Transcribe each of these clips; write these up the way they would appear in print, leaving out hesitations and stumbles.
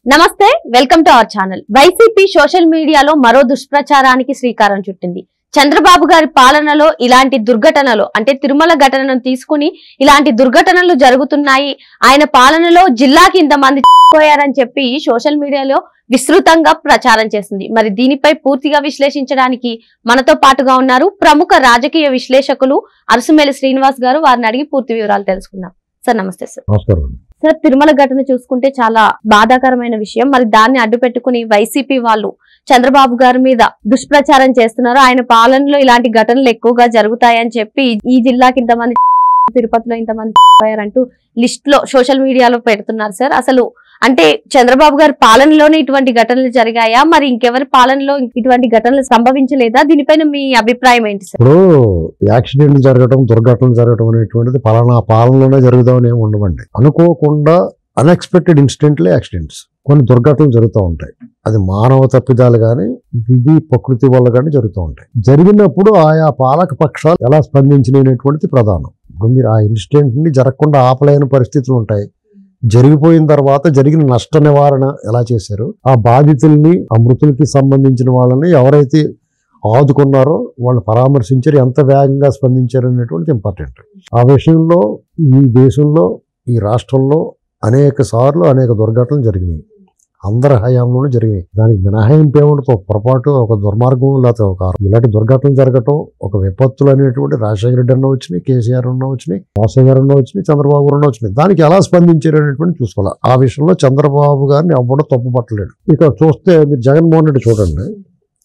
నమస్తే, welcome to our channel. YCP social మీడియాలో మరో దుష్ప్రచారానికి శ్రీకారం చుట్టింది. చంద్రబాబు గారి పాలనలో ఇలాంటి దుర్ఘటనలు అంటే తిరుమల ఘటనను తీసుకుని ఇలాంటి దుర్ఘటనలు జరుగుతున్నాయి, ఆయన పాలనలో జిల్లాకి ఇంతమంది పోయారని చెప్పి సోషల్ మీడియాలో విస్తృతంగా ప్రచారం చేసింది. మరి దీనిపై పూర్తిగా విశ్లేషించడానికి మనతో పాటుగా ఉన్నారు ప్రముఖ రాజకీయ విశ్లేషకులు అరసుమేలి శ్రీనివాస్ గారు. వారిని అడిగి పూర్తి వివరాలు తెలుసుకుందాం. సార్ నమస్తే. సార్, తిరుమల ఘటన చూసుకుంటే చాలా బాధాకరమైన విషయం. మరి దాన్ని అడ్డు పెట్టుకుని వైసీపీ వాళ్ళు చంద్రబాబు గారి మీద దుష్ప్రచారం చేస్తున్నారు. ఆయన పాలనలో ఇలాంటి ఘటనలు ఎక్కువగా జరుగుతాయని చెప్పి ఈ జిల్లాకి ఇంతమంది, తిరుపతిలో ఇంతమంది పోయారంటూ లిస్ట్ లో సోషల్ మీడియాలో పెడుతున్నారు. సార్, అసలు అంటే చంద్రబాబు గారి పాలనలోనే ఇటువంటి ఘటనలు జరిగాయా, మరి ఇంకెవరి పాలనలో ఇటువంటి ఘటనలు సంభవించలేదా? దీనిపైన మీ అభిప్రాయం ఏంటి సార్? ఇప్పుడు యాక్సిడెంట్లు జరగటం, దుర్ఘటనలు జరగటం అనేటువంటిది పలానా పాలనలోనే జరుగుతామని ఏమి ఉండవండి. అనుకోకుండా అన్ఎక్స్పెక్టెడ్ ఇన్సిడెంట్లే యాక్సిడెంట్స్, కొన్ని దుర్ఘటనలు జరుగుతూ ఉంటాయి. అది మానవ తప్పిదాలు కానీ విధి ప్రకృతి వల్ల కానీ జరుగుతూ ఉంటాయి. జరిగినప్పుడు ఆయా పాలక పక్షాలు ఎలా స్పందించినటువంటిది ప్రధానం. ఇప్పుడు మీరు ఆ ఇన్సిడెంట్ ని జరగకుండా ఆపలేని పరిస్థితులు ఉంటాయి. జరిగిపోయిన తర్వాత జరిగిన నష్ట నివారణ ఎలా చేశారు, ఆ బాధితుల్ని, ఆ మృతులకి సంబంధించిన వాళ్ళని ఎవరైతే ఆదుకున్నారో వాళ్ళు పరామర్శించారు, ఎంత వేగంగా స్పందించారు అనేటువంటిది ఇంపార్టెంట్. ఆ విషయంలో ఈ దేశంలో, ఈ రాష్ట్రంలో అనేక సార్లు అనేక దుర్ఘటనలు జరిగినాయి. అందరి హయాంలోనూ జరిగినాయి. దానికి మినహాయింపు ఏమంటే ఒక పొరపాటు, ఒక దుర్మార్గం, లేకపోతే ఒక ఇలాంటి దుర్ఘటనలు జరగటం, ఒక విపత్తులు అనేటువంటి రాజశేఖర రెడ్డి అన్న వచ్చినాయి, కేసీఆర్ అన్న వచ్చినాయి, వాసయ్య గారు అన్న వచ్చినాయి, చంద్రబాబు గారు అన్న వచ్చినాయి. దానికి ఎలా స్పందించారు అనేటువంటి చూసుకోవాలి. ఆ విషయంలో చంద్రబాబు గారిని ఎవ్వడూ తప్పు పట్టలేడు. ఇక చూస్తే మీరు జగన్మోహన్ రెడ్డి చూడండి,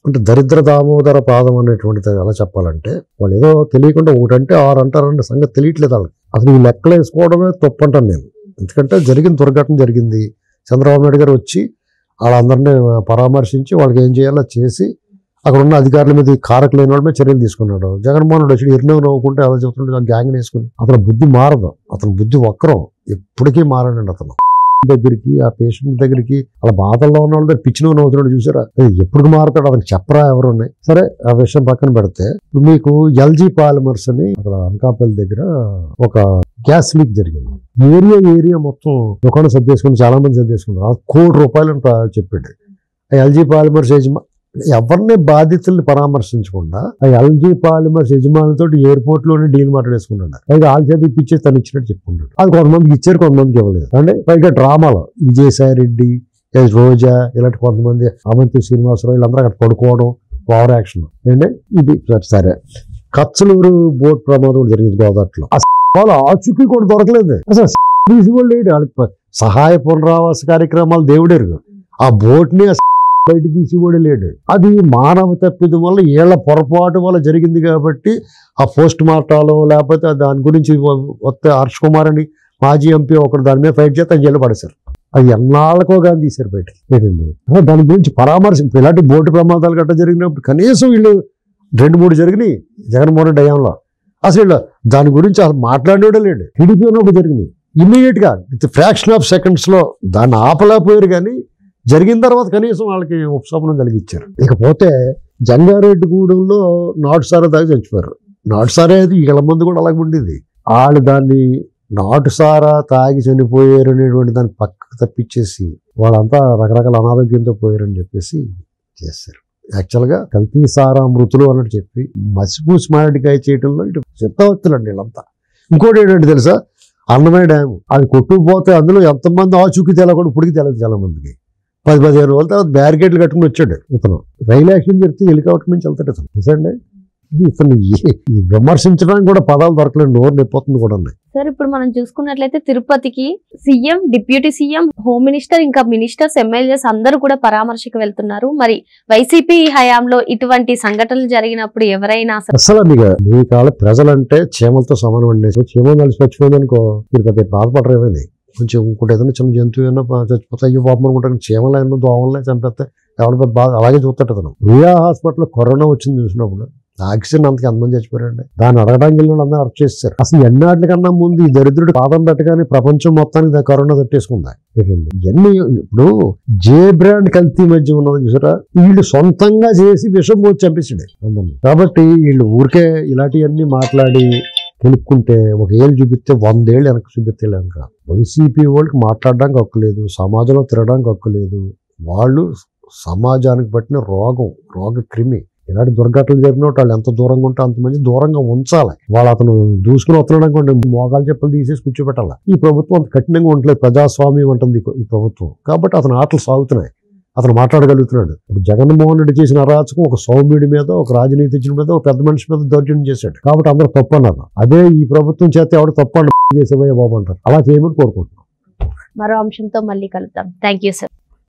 అంటే దరిద్ర దామోదర పాదం అనేటువంటిది ఎలా చెప్పాలంటే, వాళ్ళు ఏదో తెలియకుండా ఒకటంటే ఆరు అంటారంటే సంగతి తెలియట్లేదు వాళ్ళకి. అసలు ఈ లెక్కలు వేసుకోవడమే తప్పు అంటాను నేను. ఎందుకంటే జరిగిన దుర్ఘటన జరిగింది. చంద్రబాబు నాయుడు గారు వచ్చి వాళ్ళందరినీ పరామర్శించి వాళ్ళకి ఏం చేయాలో చేసి అక్కడ ఉన్న అధికారుల మీద కారకులు లేని వాళ్ళ మీద చర్యలు తీసుకున్నాడు. జగన్మోహన్ రెడ్డి వచ్చి ఎన్నో నవ్వుకుంటే అలా చెప్తుంటే ఆ గ్యాంగ్ వేసుకుని అతను బుద్ధి మారదు. అతను బుద్ధి వక్రం, ఎప్పటికీ మారండి. అతను దగ్గరికి, ఆ పేషెంట్ దగ్గరికి, అలా బాధల్లో ఉన్న వాళ్ళ దగ్గర పిచ్చిన నవ్వుతున్నాడు చూసారా, ఎప్పుడు మారుతాడు అతను చెప్పరా ఎవరు ఉన్నాయి. సరే, ఆ విషయం పక్కన పెడితే మీకు ఎల్జీ పాలిమర్స్ అని అక్కడ అనకాపల్లి దగ్గర ఒక గ్యాస్ లీక్ జరిగింది. ఏరియా మొత్తం దుకాణం సర్దేసుకుని చాలా మంది సర్దేసుకున్నారు. ₹1 కోటి అని చెప్పాడు. ఆ ఎల్జీ పాలిమర్స్ ఎవరిని బాధితుల్ని పరామర్శించకుండా ఆ ఎల్జీ పాలిమర్స్ యజమానితో ఎయిర్పోర్ట్ లోనే డీల్ మాట్లాడేసుకున్నాడు. పైగా ఆల్ చేతి ఇప్పించే తను ఇచ్చినట్టు చెప్పుకున్నాడు. అది కొంతమందికి ఇచ్చారు, కొంతమందికి ఇవ్వలేదు. అంటే పైగా డ్రామాలో విజయసాయి రెడ్డి, రోజా, ఇలాంటి కొంతమంది, అవంతి శ్రీనివాసరావు, వీళ్ళందరూ అక్కడ పడుకోవడం, ఓవర్ యాక్షన్ అంటే ఇది. సరే, కచ్చలూరు బోట్ ప్రమాదం జరిగింది గోదావరిలో. వాళ్ళు ఆచూకీ కూడా దొరకలేదు. అసలు తీసుకోవాలి లేడు. వాళ్ళకి సహాయ పునరావాస కార్యక్రమాలు దేవుడేరు. ఆ బోట్ ని బయట తీసి కూడా లేడు. అది మానవ తప్పిదం వల్ల, ఏళ్ల పొరపాటు వల్ల జరిగింది కాబట్టి ఆ పోస్ట్ మార్టాలో లేకపోతే దాని గురించి వస్తే హర్ష్ కుమార్ అని మాజీ ఎంపీ ఒకరు దాని మీద ఫైట్ చేస్తే జైలు పడేశారు. అది ఎన్నాళ్ళకో కానీ తీశారు బయటకి. ఏంటండి దాని గురించి పరామర్శ. ఇలాంటి బోటు ప్రమాదాలు గట్రా జరిగినప్పుడు కనీసం వీళ్ళు 2-3 జరిగినాయి జగన్మోహన్ రెడ్డి హయాంలో. అసలు వీళ్ళు దాని గురించి అసలు మాట్లాడేవాడే లేడు. టీడీపీ ఉన్నప్పుడు జరిగినాయి. ఇమ్మీడియట్ గా ఫ్రాక్షన్ ఆఫ్ సెకండ్స్ లో దాన్ని ఆపలేకపోయారు. కానీ జరిగిన తర్వాత కనీసం వాళ్ళకి ఉపశమనం కలిగించారు. ఇకపోతే జంగారెడ్డిగూడెంలో నాటుసారా తాగి చచ్చిపోయారు. నాటుసారా అది ఇళ్ళ మంది కూడా అలాగే ఉండేది. వాళ్ళు దాన్ని నాటుసారా తాగి చనిపోయారు అనేటువంటి దాన్ని పక్కకు తప్పించేసి వాళ్ళంతా రకరకాల అనారోగ్యంతో పోయారని చెప్పేసి చేస్తారు. యాక్చువల్గా కల్తీ సారా మృతులు అన్నట్టు చెప్పి మసిపూసి మారడికాయ చేయడంలో ఇటు చిత్తవత్తులండి వీళ్ళంతా. ఇంకోటి ఏంటంటే తెలుసా, అన్నమయ్య డ్యాము అది కొట్టుకుపోతే అందులో ఎంతమంది ఆచూకీ తెలకుండా ఇప్పటికి తెలియదు చాలా మందికి. 10-15 రోజుల తర్వాత బ్యారికేడ్లు కట్టుకుని వచ్చాడు ఇతను. రైలు యాక్సిడెంట్ చెప్తే హెలికాప్టర్ నుంచి వెళ్తాడు ఇతను. చూసండి, ఇతను విమర్శించడానికి కూడా పదాలు దొరకలేదు, నోరు నొప్పిపోతుంది కూడా. సార్, ఇప్పుడు మనం చూసుకున్నట్లయితే తిరుపతికి CM, deputy CM, home minister, ఇంకా మినిస్టర్స్, ఎమ్మెల్యేస్ అందరూ కూడా పరామర్శకు వెళ్తున్నారు. మరి వైసీపీ హయాంలో ఇటువంటి సంఘటనలు జరిగినప్పుడు ఎవరైనా అసలు మీ కాల ప్రజలంటే చీమలతో సమానం అండి. చీమ కలిసి చచ్చిపోయింది అనుకో, మీరు పెద్ద బాధపడరేమైంది. కొంచెం ఇంకోటి ఏదైనా చిన్న జంతువు ఏమన్నా చచ్చిపోతాయి పాపం అనుకుంటాను. చీమలైనా దోమలనే చంపేస్తే ఎవరి పెద్ద బాధ అలాగే చూస్తాడు అతను. రియా హాస్పిటల్లో కరోనా వచ్చింది చూసినప్పుడు ఆక్సిజన్ అంతకి ఎంతమంది చచ్చిపోయారండి. దాన్ని అడగడానికి వెళ్ళిన అందరూ అరెస్ట్ చేస్తారు. అసలు ఎన్నాటికన్నా ముందు ఈ దరిద్రుడు పాదం పెట్టగానే ప్రపంచం మొత్తానికి కరోనా తట్టేసుకుందా. ఇవన్నీ ఇప్పుడు జే బ్రాండ్ కల్తీ మధ్య ఉన్నది చూసారా, వీళ్ళు సొంతంగా చేసి విషం పోసి చంపేసాడు అందరినీ. కాబట్టి వీళ్ళు ఊరికే ఇలాంటివన్నీ మాట్లాడి తెలుపుకుంటే ఒక ఏళ్ళు చూపిస్తే 100 ఏళ్ళు వెనక్కి చూపిస్తే ఇంకా వైసీపీ వాళ్ళకి మాట్లాడడానికి హక్కు లేదు, సమాజంలో తిరగడానికి హక్కు లేదు. వాళ్ళు సమాజానికి పట్టిన రోగ క్రిమి. ఇలాంటి దుర్ఘటనలు జరిగినట్టు వాళ్ళు ఎంత దూరంగా ఉంటే అంతమంది దూరంగా ఉంచాలి. వాళ్ళు అతను దూసుకుని వస్తున్నాడు అనుకోండి, మోకాలు చెప్పులు తీసేసి కూర్చోబెట్టాలి. ఈ ప్రభుత్వం అంత కఠినంగా ఉండలేదు, ప్రజాస్వామ్యం ఉంటుంది ఈ ప్రభుత్వం. కాబట్టి అతని ఆటలు సాగుతున్నాయి, అతను మాట్లాడగలుగుతున్నాడు. ఇప్పుడు జగన్మోహన్ రెడ్డి చేసిన అరాచకం ఒక సౌమ్యుడి మీద, ఒక రాజనీతిజ్ఞుడి మీద, ఒక పెద్ద మనిషి మీద దౌర్జన్యం చేశాడు. కాబట్టి అందరూ తప్పు అన్నారు. అదే ఈ ప్రభుత్వం చేస్తే ఎవడు తప్పు చేసేవయ్యా బాబు అంటారు. అలా చేయమని కోరుకుంటున్నాం. మరో అంశంతో మళ్ళీ కలుద్దాం. Thank you sir.